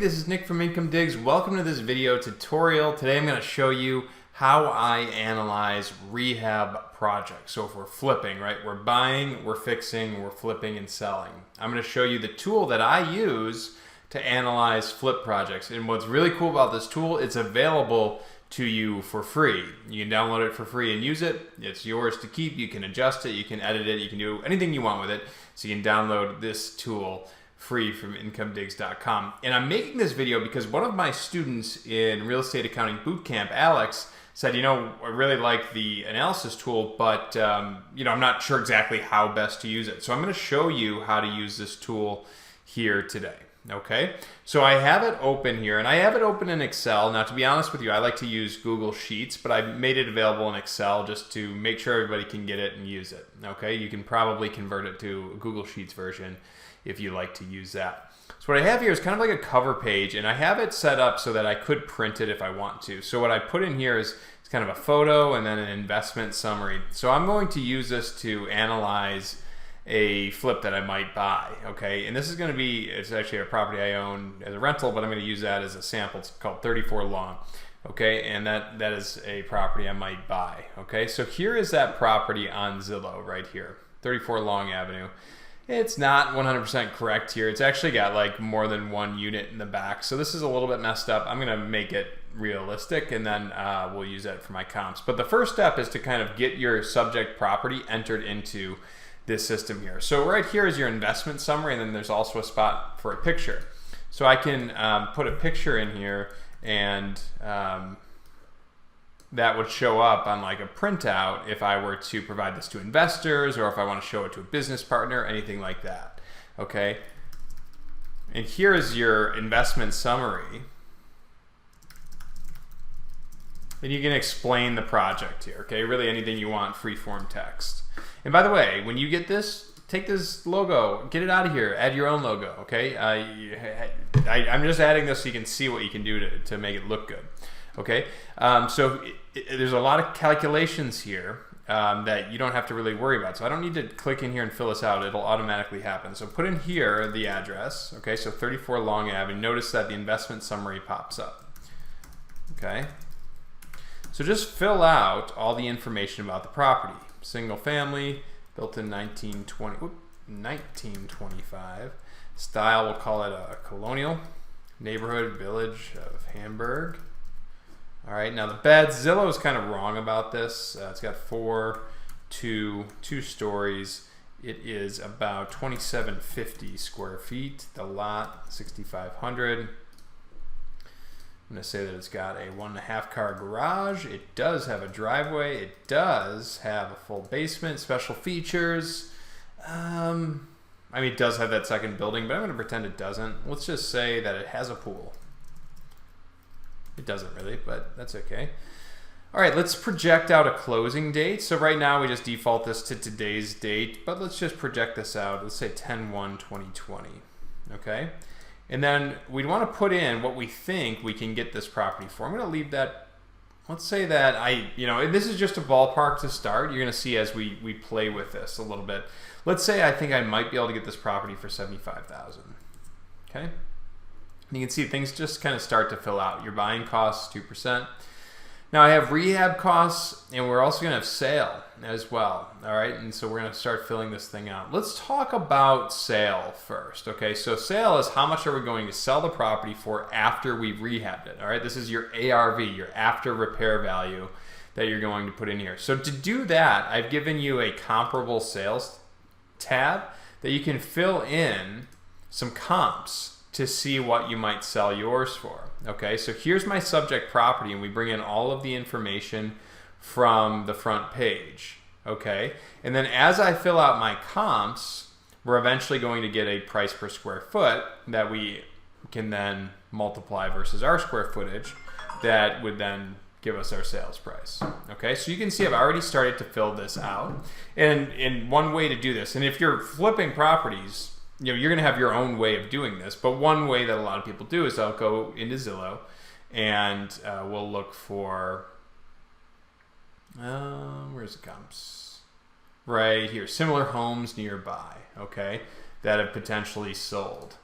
this is Nick from Income Digs. Welcome to this video tutorial. Today I'm going to show you how I analyze rehab projects. So if we're flipping, right, we're buying, we're fixing, we're flipping and selling. I'm going to show you the tool that I use to analyze flip projects. And what's really cool about this tool, it's available to you for free. You can download it for free and use it. It's yours to keep. You can adjust it, you can edit it, you can do anything you want with it. So you can download this tool free from incomedigs.com. And I'm making this video because one of my students in Real Estate Accounting Bootcamp, Alex, said, you know, I really like the analysis tool, but you know, I'm not sure exactly how best to use it. So I'm going to show you how to use this tool here today. Okay, so I have it open here, and I have it open in Excel. Now, to be honest with you, I like to use Google Sheets, but I made it available in Excel just to make sure everybody can get it and use it. Okay, you can probably convert it to a Google Sheets version if you like to use that. So what I have here is kind of like a cover page, and I have it set up so that I could print it if I want to. So what I put in here is it's kind of a photo and then an investment summary. So I'm going to use this to analyze a flip that I might buy, okay? And this is going to be, it's actually a property I own as a rental, but I'm going to use that as a sample. It's called 34 Long, okay? And that is a property I might buy, okay? So here is that property on Zillow right here, 34 Long Avenue. It's not 100% correct here. It's actually got like more than one unit in the back. So this is a little bit messed up. I'm going to make it realistic, and then we'll use that for my comps. But the first step is to kind of get your subject property entered into this system here. So right here is your investment summary, and then there's also a spot for a picture. So I can put a picture in here, and that would show up on like a printout if I were to provide this to investors, or if I want to show it to a business partner, anything like that. Okay. And here is your investment summary. And you can explain the project here, okay? Really anything you want, free form text. And by the way, when you get this, take this logo, get it out of here, add your own logo, okay? I'm just adding this so you can see what you can do to make it look good, okay? So there's a lot of calculations here that you don't have to really worry about. So I don't need to click in here and fill this out. It'll automatically happen. So put in here the address, okay? So 34 Long Avenue. Notice that the investment summary pops up, okay? So just fill out all the information about the property. Single family, built in 1925. Style, we'll call it a colonial. Neighborhood, village of Hamburg. All right, now the beds, Zillow is kind of wrong about this. It's got two stories. It is about 2,750 square feet. The lot, 6,500. I'm going to say that it's got a 1.5 car garage. It does have a driveway. It does have a full basement, special features. I mean, it does have that second building, but I'm going to pretend it doesn't. Let's just say that it has a pool. It doesn't really, but that's okay. All right, let's project out a closing date. So right now we just default this to today's date, but let's just project this out. Let's say 10/1/2020, okay? And then we'd want to put in what we think we can get this property for. I'm going to leave that, let's say that this is just a ballpark to start. You're going to see as we play with this a little bit. Let's say I think I might be able to get this property for $75,000, okay? And you can see things just kind of start to fill out. Your buying costs, 2%. Now I have rehab costs, and we're also going to have sale as well, all right? And so we're going to start filling this thing out. Let's talk about sale first, okay? So sale is how much are we going to sell the property for after we've rehabbed it, all right? This is your ARV, your after repair value that you're going to put in here. So to do that, I've given you a comparable sales tab that you can fill in some comps to see what you might sell yours for. Okay, so here's my subject property, and we bring in all of the information from the front page. Okay, and then as I fill out my comps, we're eventually going to get a price per square foot that we can then multiply versus our square footage that would then give us our sales price. Okay, so you can see I've already started to fill this out. And one way to do this, and if you're flipping properties, you know, you're going to have your own way of doing this, but one way that a lot of people do is they'll go into Zillow and we'll look for, where's the comps? Right here, similar homes nearby, okay, that have potentially sold.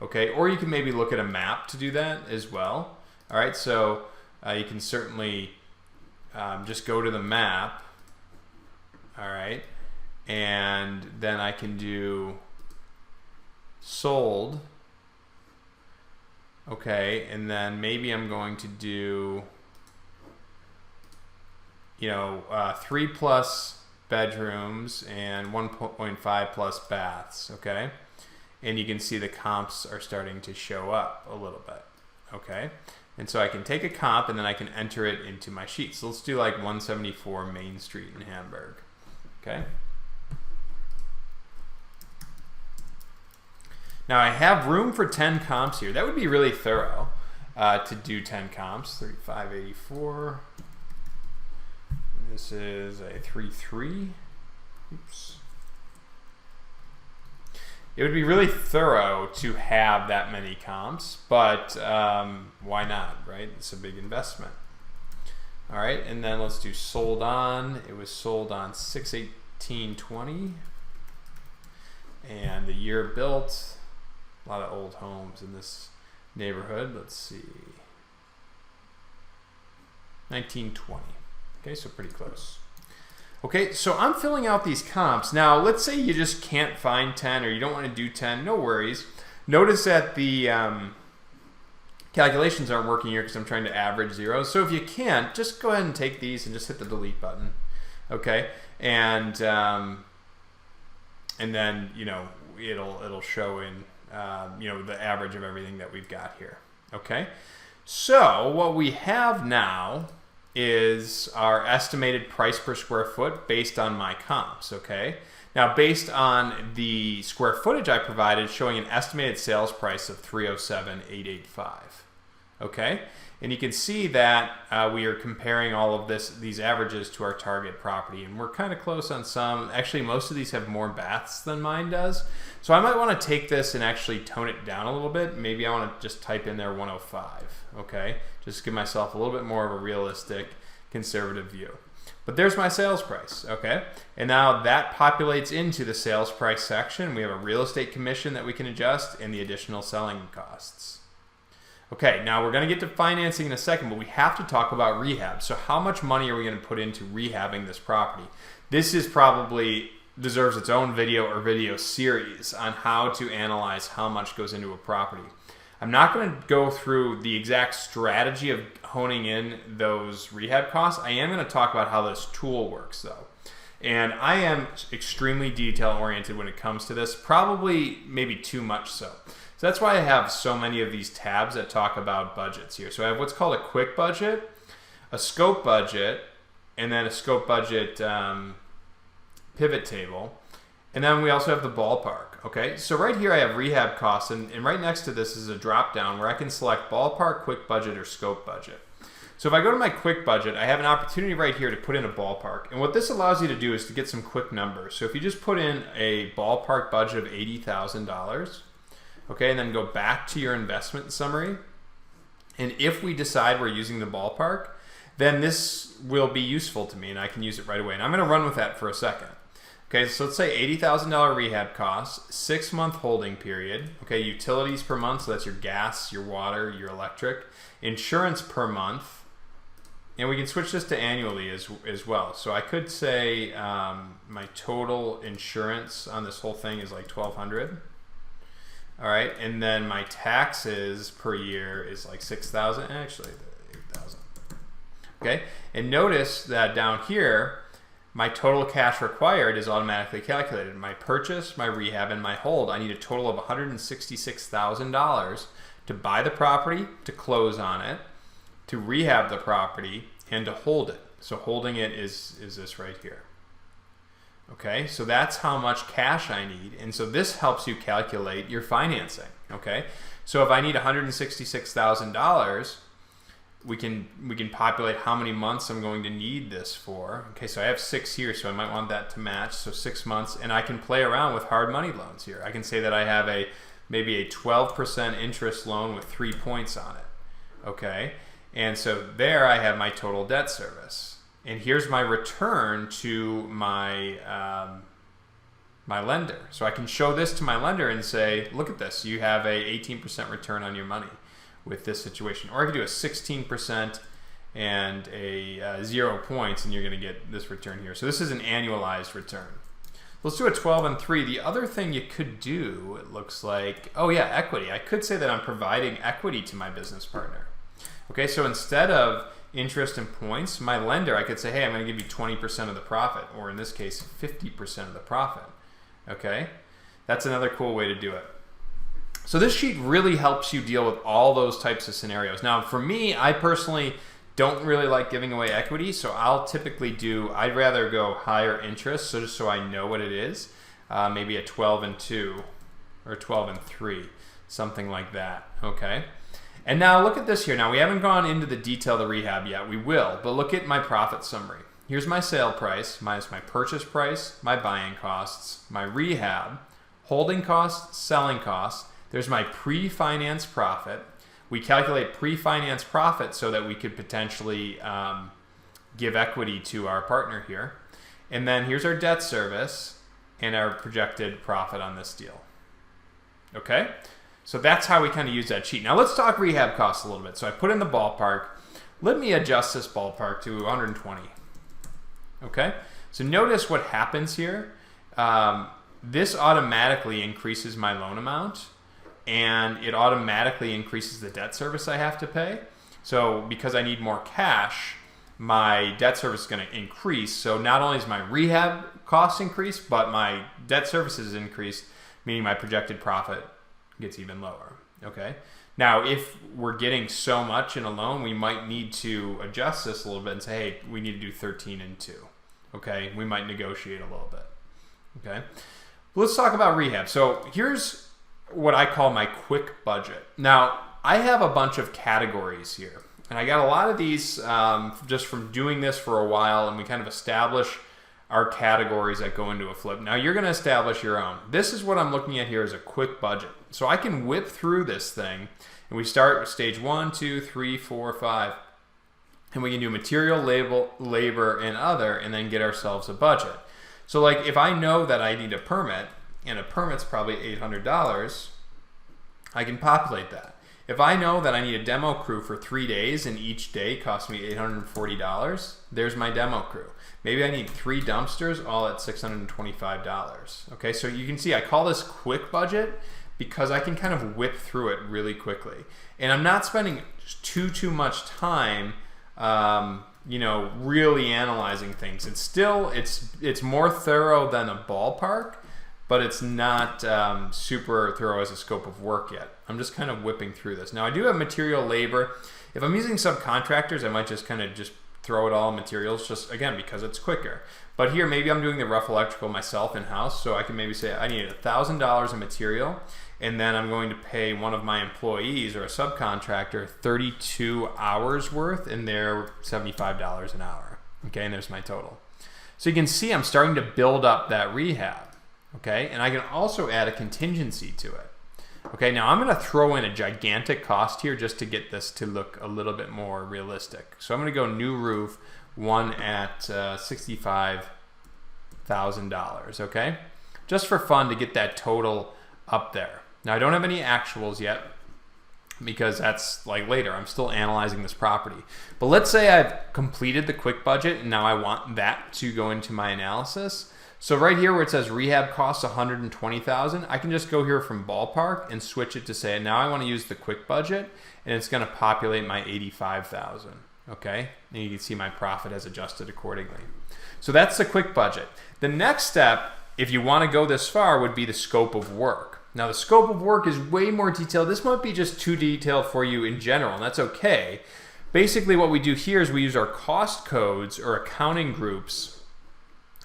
Okay, or you can maybe look at a map to do that as well. All right, so you can certainly just go to the map. All right, and then I can do sold. Okay, and then maybe I'm going to do, 3+ bedrooms and 1.5+ baths. Okay, and you can see the comps are starting to show up a little bit. Okay, and so I can take a comp and then I can enter it into my sheet. So let's do like 174 Main Street in Hamburg. Okay. Now I have room for 10 comps here. That would be really thorough to do 10 comps. 3584. This is a 33. Oops. It would be really thorough to have that many comps, but why not, right? It's a big investment. All right, and then let's do sold on. It was sold on 6/18/20, and the year built. A lot of old homes in this neighborhood. Let's see, 1920. Okay, so pretty close. Okay, so I'm filling out these comps. Now, let's say you just can't find 10 or you don't want to do 10. No worries. Notice that the calculations aren't working here because I'm trying to average zeros. So if you can't, just go ahead and take these and just hit the delete button. Okay, and then it'll show in the average of everything that we've got here. Okay, so what we have now is our estimated price per square foot based on my comps. Okay, now based on the square footage I provided, showing an estimated sales price of 307,885. Okay, and you can see that we are comparing all of these averages to our target property, and we're kind of close on some. Actually, most of these have more baths than mine does, so I might want to take this and actually tone it down a little bit. Maybe I want to just type in there 105. Okay, just give myself a little bit more of a realistic, conservative view. But there's my sales price. Okay, and now that populates into the sales price section. We have a real estate commission that we can adjust and the additional selling costs. Okay, now we're going to get to financing in a second, but we have to talk about rehab. So how much money are we going to put into rehabbing this property? This is probably deserves its own video or video series on how to analyze how much goes into a property. I'm not going to go through the exact strategy of honing in those rehab costs. I am going to talk about how this tool works though. And I am extremely detail oriented when it comes to this, probably maybe too much so. So that's why I have so many of these tabs that talk about budgets here. So I have what's called a quick budget, a scope budget, and then a scope budget pivot table. And then we also have the ballpark. Okay, so right here I have rehab costs, and right next to this is a drop down where I can select ballpark, quick budget, or scope budget. So if I go to my quick budget, I have an opportunity right here to put in a ballpark. And what this allows you to do is to get some quick numbers. So if you just put in a ballpark budget of $80,000, okay, and then go back to your investment summary, and if we decide we're using the ballpark, then this will be useful to me and I can use it right away. And I'm going to run with that for a second. Okay, so let's say $80,000 rehab costs, 6-month holding period. Okay, utilities per month, so that's your gas, your water, your electric. Insurance per month, and we can switch this to annually as well. So I could say my total insurance on this whole thing is like $1,200. All right, and then my taxes per year is like $6,000, actually $8,000. Okay, and notice that down here, my total cash required is automatically calculated. My purchase, my rehab, and my hold, I need a total of $166,000 to buy the property, to close on it, to rehab the property, and to hold it. So holding it is this right here. Okay, so that's how much cash I need. And so this helps you calculate your financing. Okay, so if I need $166,000, we can populate how many months I'm going to need this for. Okay, so I have 6 here, so I might want that to match. So 6 months, and I can play around with hard money loans here. I can say that I have maybe a 12% interest loan with 3 points on it. Okay, and so there I have my total debt service. And here's my return to my my lender. So I can show this to my lender and say, look at this, you have a 18% return on your money with this situation. Or I could do a 16% and a 0 points, and you're going to get this return here. So this is an annualized return. Let's do a 12 and 3. The other thing you could do, it looks like, oh yeah, equity. I could say that I'm providing equity to my business partner. Okay, so instead of interest and points, my lender, I could say, hey, I'm going to give you 20% of the profit, or in this case, 50% of the profit. Okay, that's another cool way to do it. So this sheet really helps you deal with all those types of scenarios. Now, for me, I personally don't really like giving away equity, so I'll typically I'd rather go higher interest, so just so I know what it is, maybe a 12 and 2 or 12 and 3, something like that, okay? And now look at this here. Now we haven't gone into the detail of the rehab yet, we will, but look at my profit summary. Here's my sale price, minus my purchase price, my buying costs, my rehab, holding costs, selling costs. There's my pre-finance profit. We calculate pre-finance profit so that we could potentially give equity to our partner here. And then here's our debt service and our projected profit on this deal. Okay? So that's how we kind of use that sheet. Now let's talk rehab costs a little bit. So I put in the ballpark. Let me adjust this ballpark to 120. Okay? So notice what happens here. This automatically increases my loan amount, and it automatically increases the debt service I have to pay. So because I need more cash, my debt service is going to increase. So not only is my rehab costs increase, but my debt service is increased, meaning my projected profit gets even lower. Okay. Now, if we're getting so much in a loan, we might need to adjust this a little bit and say, hey, we need to do 13 and 2. Okay. We might negotiate a little bit. Okay. Let's talk about rehab. So here's what I call my quick budget. Now, I have a bunch of categories here, and I got a lot of these just from doing this for a while, and we kind of establish our categories that go into a flip. Now, you're going to establish your own. This is what I'm looking at here as a quick budget. So I can whip through this thing, and we start with stage 1, 2, 3, 4, 5, and we can do material, labor, and other, and then get ourselves a budget. So like if I know that I need a permit, and a permit's probably $800, I can populate that. If I know that I need a demo crew for 3 days and each day costs me $840, there's my demo crew. Maybe I need 3 dumpsters, all at $625. Okay, so you can see I call this quick budget because I can kind of whip through it really quickly. And I'm not spending too much time really analyzing things. It's still, it's more thorough than a ballpark, but it's not super thorough as a scope of work yet. I'm just kind of whipping through this. Now I do have material, labor. If I'm using subcontractors, I might just kind of just throw it all in materials, just again, because it's quicker. But here, maybe I'm doing the rough electrical myself in-house, so I can maybe say I need $1,000 in material, and then I'm going to pay one of my employees or a subcontractor 32 hours worth, and they're $75 an hour. Okay, and there's my total. So you can see I'm starting to build up that rehab. Okay, and I can also add a contingency to it. Okay, now I'm going to throw in a gigantic cost here just to get this to look a little bit more realistic. So I'm going to go new roof, one at $65,000. Okay, just for fun to get that total up there. Now I don't have any actuals yet because that's like later. I'm still analyzing this property. But let's say I've completed the quick budget and now I want that to go into my analysis. So right here where it says rehab costs $120,000, I can just go here from ballpark and switch it to say, now I want to use the quick budget, and it's going to populate my $85,000. Okay, and you can see my profit has adjusted accordingly. So that's the quick budget. The next step, if you want to go this far, would be the scope of work. Now the scope of work is way more detailed. This might be just too detailed for you in general, and that's okay. Basically what we do here is we use our cost codes or accounting groups,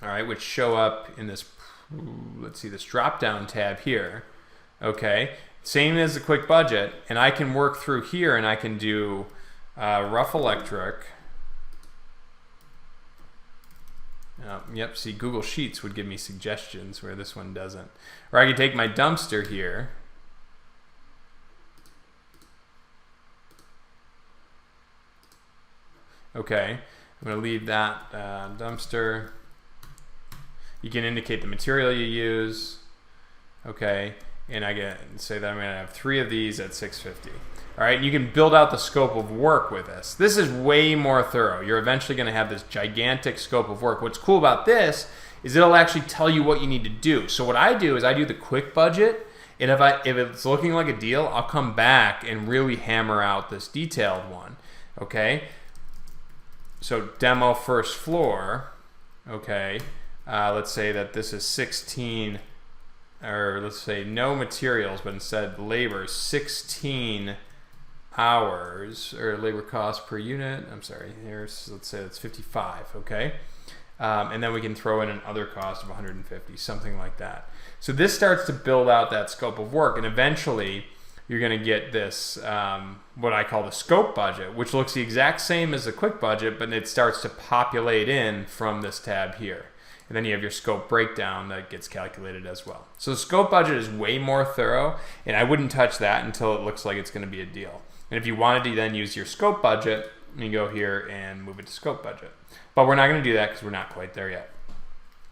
all right, which show up in this, let's see, this drop-down tab here. Okay, same as the quick budget, and I can work through here and I can do rough electric. Yep, see, Google Sheets would give me suggestions where this one doesn't. Or I can take my dumpster here. Okay, I'm going to leave that dumpster. You can indicate the material you use. Okay, and I can say that I'm going to have 3 of these at $650. All right, and you can build out the scope of work with this. This is way more thorough. You're eventually going to have this gigantic scope of work. What's cool about this is it'll actually tell you what you need to do. So what I do is I do the quick budget, and if it's looking like a deal, I'll come back and really hammer out this detailed one. Okay, so demo first floor. Okay, let's say that this is 16, or let's say no materials, but instead labor, 16 hours, or labor cost per unit. I'm sorry, here's, let's say that's 55, okay? And then we can throw in an other cost of 150, something like that. So this starts to build out that scope of work, and eventually you're gonna get this, what I call the scope budget, which looks the exact same as the quick budget, but it starts to populate in from this tab here. And then you have your scope breakdown that gets calculated as well. So the scope budget is way more thorough, and I wouldn't touch that until it looks like it's gonna be a deal. And if you wanted to then use your scope budget, you go here and move it to scope budget. But we're not gonna do that because we're not quite there yet.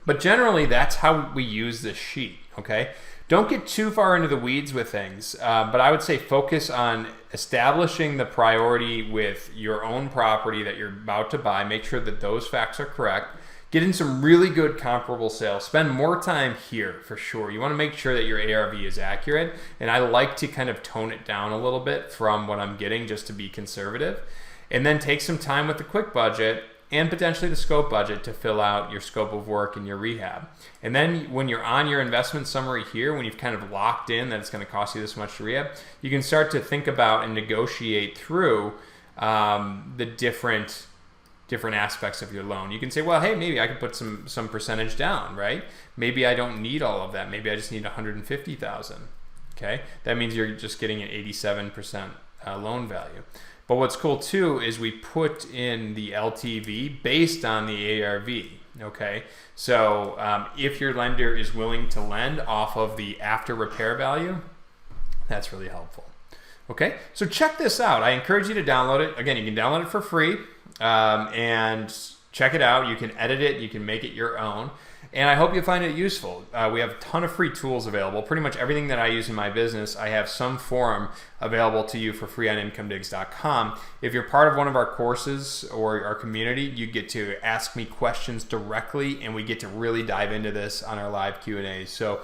But generally, that's how we use this sheet, okay? Don't get too far into the weeds with things, but I would say focus on establishing the priority with your own property that you're about to buy. Make sure that those facts are correct. Get in some really good comparable sales. Spend more time here for sure. You want to make sure that your ARV is accurate, and I like to kind of tone it down a little bit from what I'm getting just to be conservative. And then take some time with the quick budget and potentially the scope budget to fill out your scope of work and your rehab. And then when you're on your investment summary here, when you've kind of locked in that it's going to cost you this much to rehab, you can start to think about and negotiate through the different aspects of your loan. You can say, well, hey, maybe I could put some percentage down, right? Maybe I don't need all of that. Maybe I just need 150,000. Okay, that means you're just getting an 87% loan value. But what's cool too is we put in the LTV based on the ARV. Okay, so if your lender is willing to lend off of the after repair value, that's really helpful. Okay, so check this out. I encourage you to download it. Again, you can download it for free and check it out. You can edit it, you can make it your own, and I hope you find it useful. We have a ton of free tools available. Pretty much everything that I use in my business, I have some form available to you for free on incomedigs.com. If you're part of one of our courses or our community, you get to ask me questions directly, and we get to really dive into this on our live Q&As. So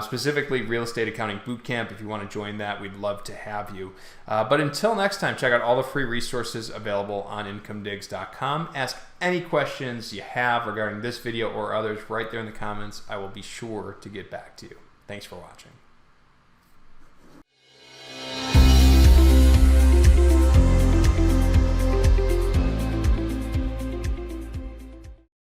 specifically Real Estate Accounting Bootcamp, if you want to join that, we'd love to have you. But until next time, check out all the free resources available on incomedigs.com. Ask any questions you have regarding this video or others right there in the comments. I will be sure to get back to you. Thanks for watching.